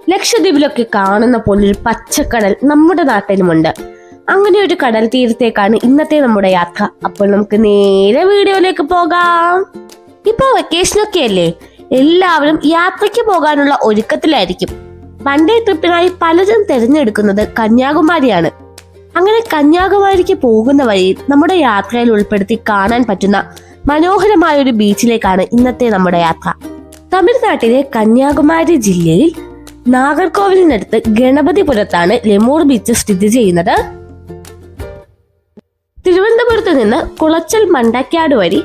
ലക്ഷദ്വീപിലൊക്കെ കാണുന്ന പോലൊരു പച്ചക്കടൽ നമ്മുടെ നാട്ടിലുമുണ്ട്. അങ്ങനെ ഒരു കടൽ തീരത്തേക്കാണ് ഇന്നത്തെ നമ്മുടെ യാത്ര. അപ്പോൾ നമുക്ക് നേരെ വീഡിയോയിലേക്ക് പോകാം. ഇപ്പൊ വെക്കേഷനൊക്കെ അല്ലേ, എല്ലാവരും യാത്രയ്ക്ക് പോകാനുള്ള ഒരുക്കത്തിലായിരിക്കും. വൺ ഡേ ട്രിപ്പിനായി പലരും തിരഞ്ഞെടുക്കുന്നത് കന്യാകുമാരിയാണ്. അങ്ങനെ കന്യാകുമാരിക്ക് പോകുന്ന വഴിയിൽ നമ്മുടെ യാത്രയിൽ ഉൾപ്പെടുത്തി കാണാൻ പറ്റുന്ന മനോഹരമായ ഒരു ബീച്ചിലേക്കാണ് ഇന്നത്തെ നമ്മുടെ യാത്ര. തമിഴ്നാട്ടിലെ കന്യാകുമാരി ജില്ലയിൽ നാഗർകോവിലിനടുത്ത് ഗണപതിപുരത്താണ് ലെമൂർ ബീച്ച് സ്ഥിതി ചെയ്യുന്നത്. തിരുവനന്തപുരത്ത് നിന്ന് കുളച്ചൽ മണ്ടക്കാട് വഴി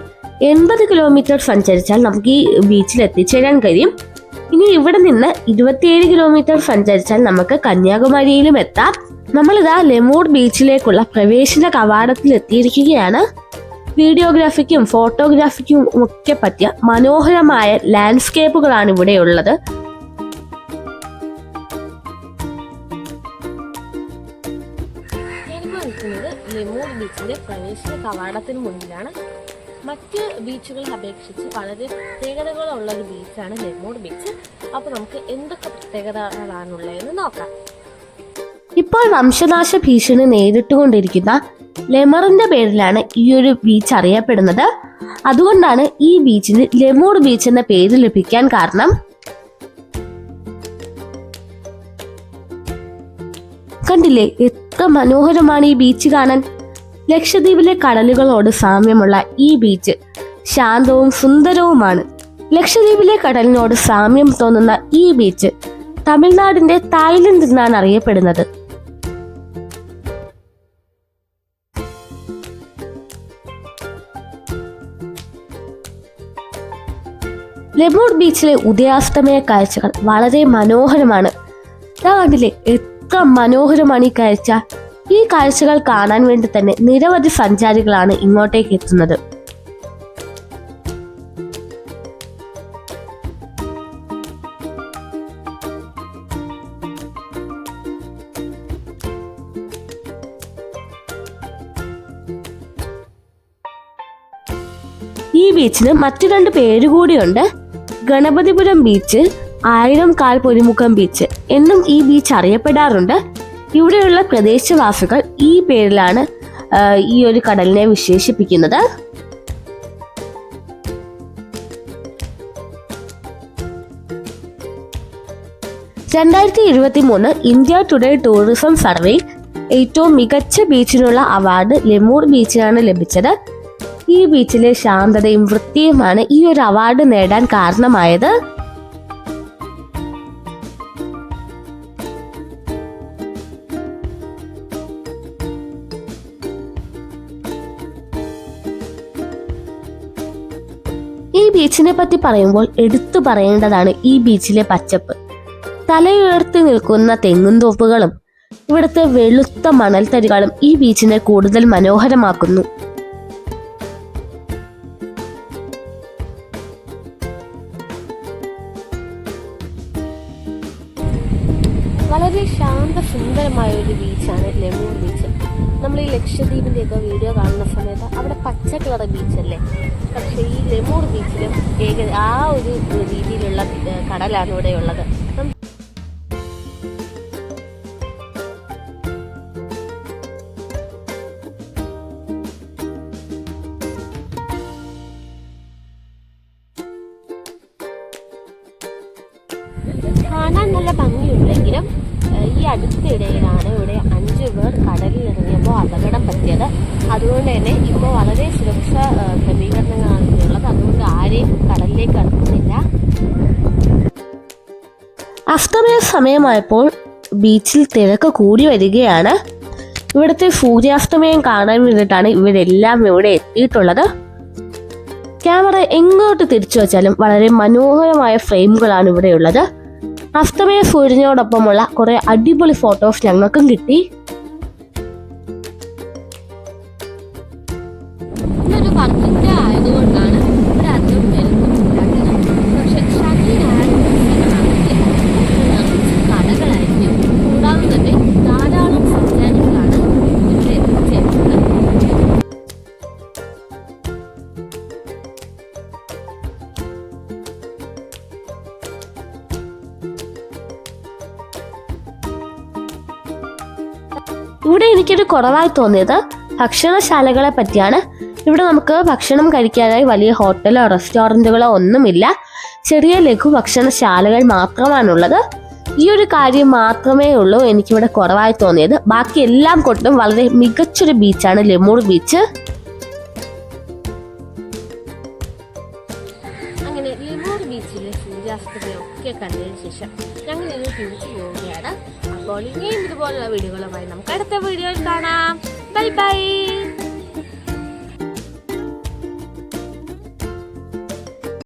80 കിലോമീറ്റർ സഞ്ചരിച്ചാൽ നമുക്ക് ഈ ബീച്ചിൽ എത്തിച്ചേരാൻ കഴിയും. ഇനി ഇവിടെ നിന്ന് 27 കിലോമീറ്റർ സഞ്ചരിച്ചാൽ നമുക്ക് കന്യാകുമാരിയിലും എത്താം. നമ്മളിതാ ലെമൂർ ബീച്ചിലേക്കുള്ള പ്രവേശന കവാടത്തിൽ എത്തിയിരിക്കുകയാണ്. വീഡിയോഗ്രാഫിക്കും ഫോട്ടോഗ്രാഫിക്കും ഒക്കെ പറ്റിയ മനോഹരമായ ലാൻഡ്സ്കേപ്പുകളാണ് ഇവിടെയുള്ളത്. ലെമൂർ ബീച്ചിന്റെ പ്രവേശന കവാടത്തിന് മുന്നിലാണ്. മറ്റ് ബീച്ചുകളെ അപേക്ഷിച്ച് വളരെ പ്രത്യേകതകളുള്ള ഒരു ബീച്ചാണ് ലെമൂർ ബീച്ച്. അപ്പൊ നമുക്ക് എന്തൊക്കെ പ്രത്യേകതകളാണുള്ളതെന്ന് നോക്കാം. ഇപ്പോൾ വംശനാശ ഭീഷണി നേരിട്ടുകൊണ്ടിരിക്കുന്ന ലെമറിന്റെ പേരിലാണ് ഈ ഒരു ബീച്ച് അറിയപ്പെടുന്നത്. അതുകൊണ്ടാണ് ഈ ബീച്ചിന് ലെമൂർ ബീച്ച് എന്ന പേര് ലഭിക്കാൻ കാരണം. കണ്ടില്ലേ, എത്ര മനോഹരമാണ് ഈ ബീച്ച് കാണാൻ. ലക്ഷദ്വീപിലെ കടലുകളോട് സാമ്യമുള്ള ഈ ബീച്ച് ശാന്തവും സുന്ദരവുമാണ്. ലക്ഷദ്വീപിലെ കടലിനോട് സാമ്യം തോന്നുന്ന ഈ ബീച്ച് തമിഴ്നാടിന്റെ തായ്ലൻഡ് എന്നാണ് അറിയപ്പെടുന്നത്. ലെമൂർ ബീച്ചിലെ ഉദയാസ്തമയ കാഴ്ചകൾ വളരെ മനോഹരമാണ്. കണ്ടില്ലേ, എത്ര മനോഹരമാണ് ഈ കാഴ്ച. ഈ കാഴ്ചകൾ കാണാൻ വേണ്ടി തന്നെ നിരവധി സഞ്ചാരികളാണ് ഇങ്ങോട്ടേക്ക് എത്തുന്നത്. ഈ ബീച്ചിന് മറ്റു 2 പേരുകൂടിയുണ്ട്. ഗണപതിപുരം ബീച്ച്, 1000 കാൽ പൊലിമുഖം ബീച്ച് എന്നും ഈ ബീച്ച് അറിയപ്പെടാറുണ്ട്. ഇവിടെയുള്ള പ്രദേശവാസികൾ ഈ പേരിലാണ് ഈ ഒരു കടലിനെ വിശേഷിപ്പിക്കുന്നത്. (2023) ഇന്ത്യ ടുഡേ ടൂറിസം സർവേ ഏറ്റവും മികച്ച ബീച്ചിനുള്ള അവാർഡ് ലെമൂർ ബീച്ചിനാണ് ലഭിച്ചത്. ഈ ബീച്ചിലെ ശാന്തതയും വൃത്തിയുമാണ് ഈ ഒരു അവാർഡ് നേടാൻ കാരണമായത്. ഈ ബീച്ചിനെ പറ്റി പറയുമ്പോൾ എടുത്തു പറയേണ്ടതാണ് ഈ ബീച്ചിലെ പച്ചപ്പ്. തലയുയർത്തി നിൽക്കുന്ന തെങ്ങുംതോപ്പുകളും ഇവിടുത്തെ വെളുത്ത മണൽത്തരികളും ഈ ബീച്ചിനെ കൂടുതൽ മനോഹരമാക്കുന്നു. വളരെ ശാന്ത സുന്ദരമായ ഒരു ബീച്ചാണ് ലെമൂർ ബീച്ച്. നമ്മൾ ഈ ലക്ഷദ്വീപിന്റെ ഒക്കെ വീഡിയോ കാണുന്ന സമയത്ത് അവിടെ പച്ച കളർ ബീച്ചല്ലേ, പക്ഷെ ഈ ലെമൂർ ബീച്ചിലും ആ ഒരു രീതിയിലുള്ള കടലാണ് ഇവിടെ ഉള്ളത്. കാണാൻ നല്ല ഭംഗിയുണ്ടെങ്കിലും ഈ അടുത്തിടയിലാണ് ഇവിടെ 5 പേർ കടലിൽ ഇറങ്ങിയപ്പോൾ അപകടം പറ്റിയത്. അതുകൊണ്ട് തന്നെ ഇപ്പോൾ വളരെ സുരക്ഷാ ക്രമീകരണങ്ങളാണ് ഉള്ളത്. അതുകൊണ്ട് ആരെയും കടലിലേക്ക് ഇറക്കുന്നില്ല. അസ്തമയ സമയമായപ്പോൾ ബീച്ചിൽ തിരക്ക് കൂടി വരികയാണ്. ഇവിടുത്തെ സൂര്യാസ്തമയം കാണാൻ വേണ്ടിയിട്ടാണ് ഇവരെല്ലാം ഇവിടെ എത്തിയിട്ടുള്ളത്. ക്യാമറ എങ്ങോട്ട് തിരിച്ചു വച്ചാലും വളരെ മനോഹരമായ ഫ്രെയിമുകളാണ് ഇവിടെയുള്ളത്. അസ്തമയ സൂര്യനോടൊപ്പമുള്ള കുറെ അടിപൊളി ഫോട്ടോസ് ഞങ്ങൾക്കും കിട്ടി. ഇതൊരു വർക്കിംഗ് ആയതുകൊണ്ടാണ് ഇവിടെ അധികം വരുന്നില്ല. പക്ഷെ കടകളായിരിക്കും. കൂടാതെ തന്നെ ധാരാളം സഞ്ചാരികളാണ് ഇവിടെ എത്തിച്ചേരുന്നത്. ഇവിടെ എനിക്കൊരു കുറവായി തോന്നിയത് ഭക്ഷണശാലകളെ പറ്റിയാണ്. ഇവിടെ നമുക്ക് ഭക്ഷണം കഴിക്കാനായി വലിയ ഹോട്ടലോ റെസ്റ്റോറൻറ്റുകളോ ഒന്നുമില്ല. ചെറിയ ലഘു ഭക്ഷണശാലകൾ മാത്രമാണുള്ളത്. ഈ ഒരു കാര്യം മാത്രമേ ഉള്ളൂ എനിക്കിവിടെ കുറവായി തോന്നിയത്. ബാക്കി എല്ലാം കൊണ്ടും വളരെ മികച്ചൊരു ബീച്ചാണ് ലെമൂർ ബീച്ച്. അങ്ങനെ ലെമൂർ ബീച്ചിലെ സൂര്യാസ്തമയമൊക്കെ കണ്ടതിന് ശേഷം ഞങ്ങൾ ഇന്ന് തിരിച്ചു പോവുകയാണ്. അപ്പോൾ ഇനിയും ഇതുപോലുള്ള വീഡിയോകളുമായി നമുക്ക് അടുത്ത വീഡിയോയിൽ കാണാം. Bye bye.